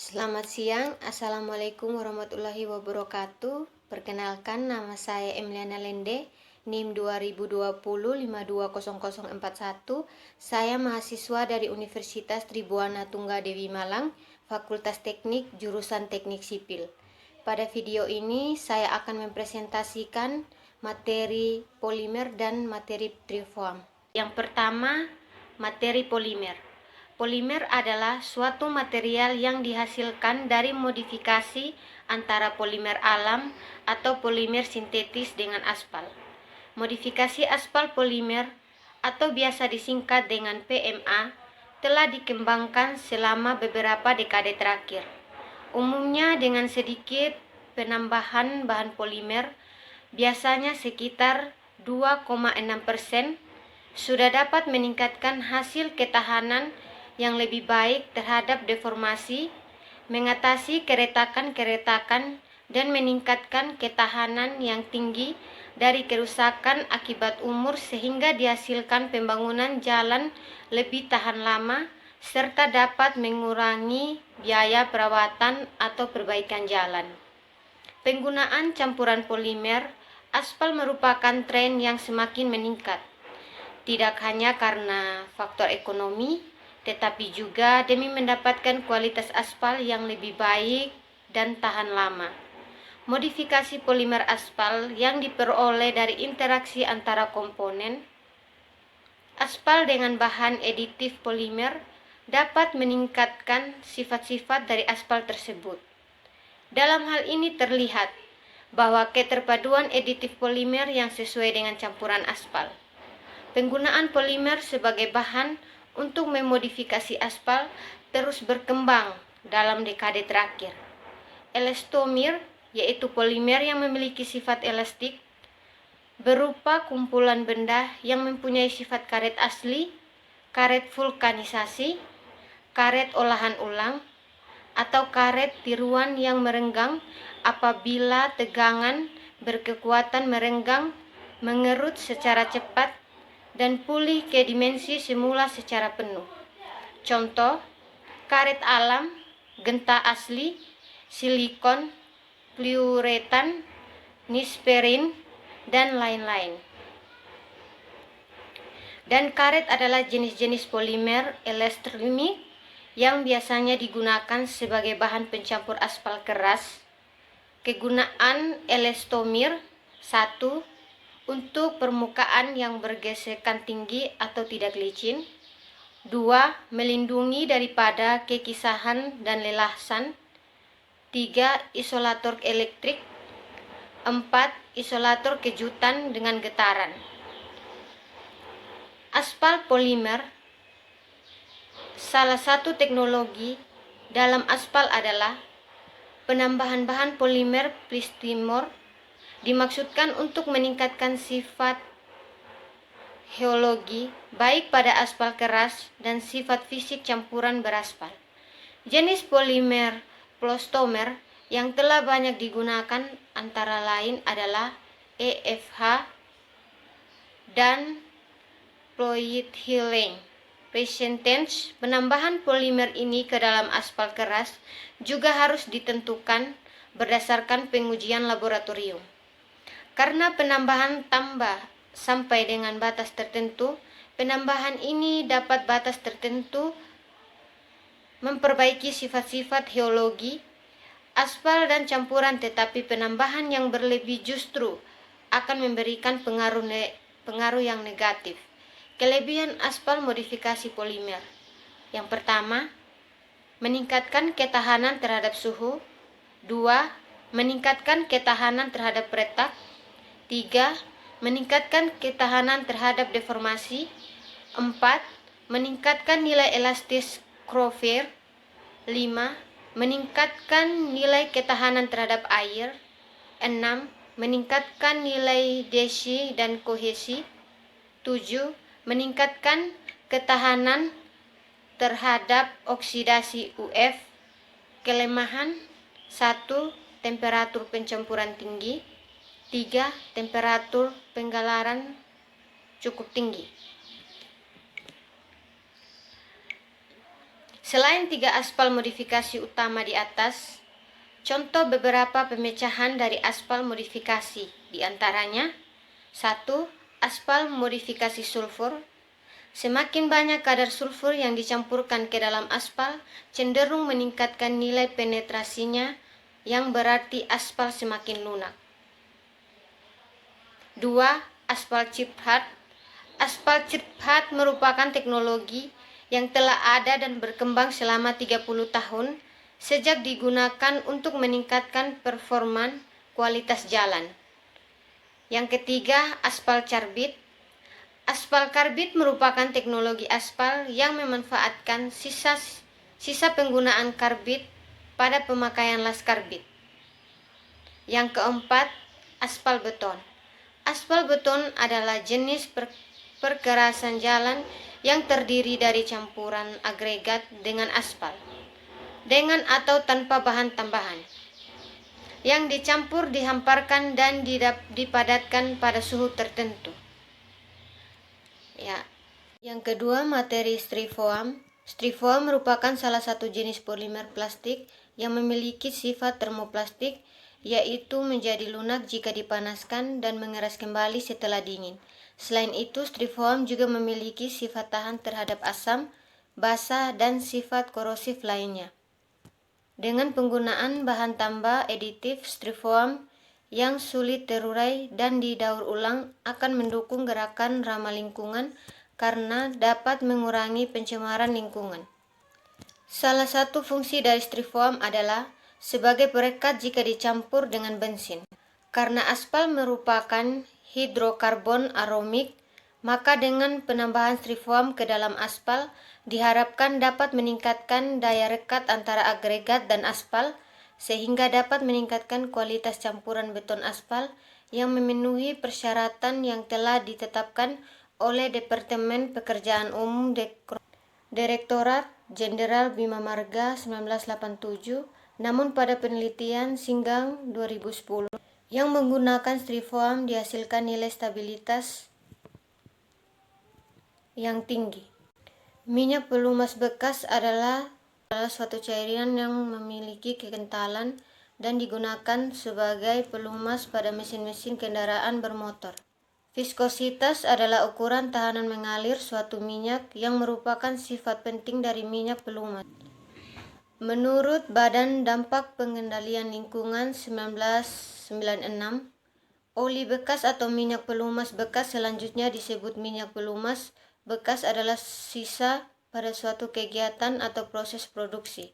Selamat siang, Assalamualaikum warahmatullahi wabarakatuh. Perkenalkan, nama saya Emiliana Lende, NIM 2020520041. Saya mahasiswa dari Universitas Tribuana Tunggadewi Malang, Fakultas Teknik, jurusan Teknik Sipil. Pada video ini, saya akan mempresentasikan materi polimer dan materi triform. Yang pertama, materi polimer. Polimer adalah suatu material yang dihasilkan dari modifikasi antara polimer alam atau polimer sintetis dengan aspal. Modifikasi aspal polimer atau biasa disingkat dengan PMA telah dikembangkan selama beberapa dekade terakhir. Umumnya dengan sedikit penambahan bahan polimer, biasanya sekitar 2,6%, sudah dapat meningkatkan hasil ketahanan yang lebih baik terhadap deformasi, mengatasi keretakan-keretakan, dan meningkatkan ketahanan yang tinggi dari kerusakan akibat umur sehingga dihasilkan pembangunan jalan lebih tahan lama serta dapat mengurangi biaya perawatan atau perbaikan jalan. Penggunaan campuran polimer aspal merupakan tren yang semakin meningkat, tidak hanya karena faktor ekonomi, tetapi juga demi mendapatkan kualitas aspal yang lebih baik dan tahan lama. Modifikasi polimer aspal yang diperoleh dari interaksi antara komponen aspal dengan bahan aditif polimer dapat meningkatkan sifat-sifat dari aspal tersebut. Dalam hal ini terlihat bahwa keterpaduan aditif polimer yang sesuai dengan campuran aspal. Penggunaan polimer sebagai bahan untuk memodifikasi aspal terus berkembang dalam dekade terakhir. Elastomer, yaitu polimer yang memiliki sifat elastik, berupa kumpulan benda yang mempunyai sifat karet asli, karet vulkanisasi, karet olahan ulang, atau karet tiruan yang merenggang apabila tegangan berkekuatan merenggang, mengerut secara cepat, dan pulih ke dimensi semula secara penuh. Contoh, karet alam, genta asli, silikon, poliuretan, nisperin, dan lain-lain. Dan karet adalah jenis-jenis polimer elastomer yang biasanya digunakan sebagai bahan pencampur aspal keras. Kegunaan elastomer: 1. Untuk permukaan yang bergesekan tinggi atau tidak licin. 2. Melindungi daripada kekisahan dan lelasan. 3. Isolator elektrik. 4. Isolator kejutan dengan getaran. Aspal polimer. Salah satu teknologi dalam aspal adalah penambahan bahan polimer plastimor, dimaksudkan untuk meningkatkan sifat geologi baik pada aspal keras dan sifat fisik campuran beraspal. Jenis polimer plastomer yang telah banyak digunakan antara lain adalah EFH dan polyethylene. Percentage penambahan polimer ini ke dalam aspal keras juga harus ditentukan berdasarkan pengujian laboratorium. Karena penambahan tambah sampai dengan batas tertentu, penambahan ini dapat batas tertentu memperbaiki sifat-sifat geologi aspal dan campuran, tetapi penambahan yang berlebih justru akan memberikan pengaruh yang negatif. Kelebihan aspal modifikasi polimer: yang pertama, meningkatkan ketahanan terhadap suhu. 2. Meningkatkan ketahanan terhadap retak. 3. Meningkatkan ketahanan terhadap deformasi. 4. Meningkatkan nilai elastis Crofter. 5. Meningkatkan nilai ketahanan terhadap air. 6. Meningkatkan nilai desi dan kohesi. 7. Meningkatkan ketahanan terhadap oksidasi UV. Kelemahan: 1. Temperatur pencampuran tinggi. 3. Temperatur penggalaran cukup tinggi. Selain 3 aspal modifikasi utama di atas, contoh beberapa pemecahan dari aspal modifikasi, di antaranya 1. Aspal modifikasi sulfur. Semakin banyak kadar sulfur yang dicampurkan ke dalam aspal, cenderung meningkatkan nilai penetrasinya, yang berarti aspal semakin lunak. 2. Aspal chip hard. Aspal chip hard merupakan teknologi yang telah ada dan berkembang selama 30 tahun sejak digunakan untuk meningkatkan performa kualitas jalan. Yang ketiga, aspal karbit. Aspal karbit merupakan teknologi aspal yang memanfaatkan sisa penggunaan karbit pada pemakaian las karbit. Yang keempat, aspal beton. Aspal beton adalah jenis perkerasan jalan yang terdiri dari campuran agregat dengan aspal, dengan atau tanpa bahan tambahan, yang dicampur, dihamparkan, dan dipadatkan pada suhu tertentu. Yang kedua, materi styrofoam. Styrofoam merupakan salah satu jenis polimer plastik yang memiliki sifat termoplastik, yaitu menjadi lunak jika dipanaskan dan mengeras kembali setelah dingin. Selain itu, styrofoam juga memiliki sifat tahan terhadap asam, basa, dan sifat korosif lainnya. Dengan penggunaan bahan tambah aditif, styrofoam yang sulit terurai dan didaur ulang akan mendukung gerakan ramah lingkungan karena dapat mengurangi pencemaran lingkungan. Salah satu fungsi dari styrofoam adalah sebagai perekat jika dicampur dengan bensin. Karena aspal merupakan hidrokarbon aromik, maka dengan penambahan styrofoam ke dalam aspal diharapkan dapat meningkatkan daya rekat antara agregat dan aspal, sehingga dapat meningkatkan kualitas campuran beton aspal yang memenuhi persyaratan yang telah ditetapkan oleh Departemen Pekerjaan Umum Direktorat Jenderal Bima Marga 1987, namun pada penelitian Singgang 2010 yang menggunakan styrofoam dihasilkan nilai stabilitas yang tinggi. Minyak pelumas bekas adalah suatu cairan yang memiliki kekentalan dan digunakan sebagai pelumas pada mesin-mesin kendaraan bermotor. Viskositas adalah ukuran tahanan mengalir suatu minyak yang merupakan sifat penting dari minyak pelumas. Menurut Badan Dampak Pengendalian Lingkungan 1996, oli bekas atau minyak pelumas bekas, selanjutnya disebut minyak pelumas bekas, adalah sisa pada suatu kegiatan atau proses produksi.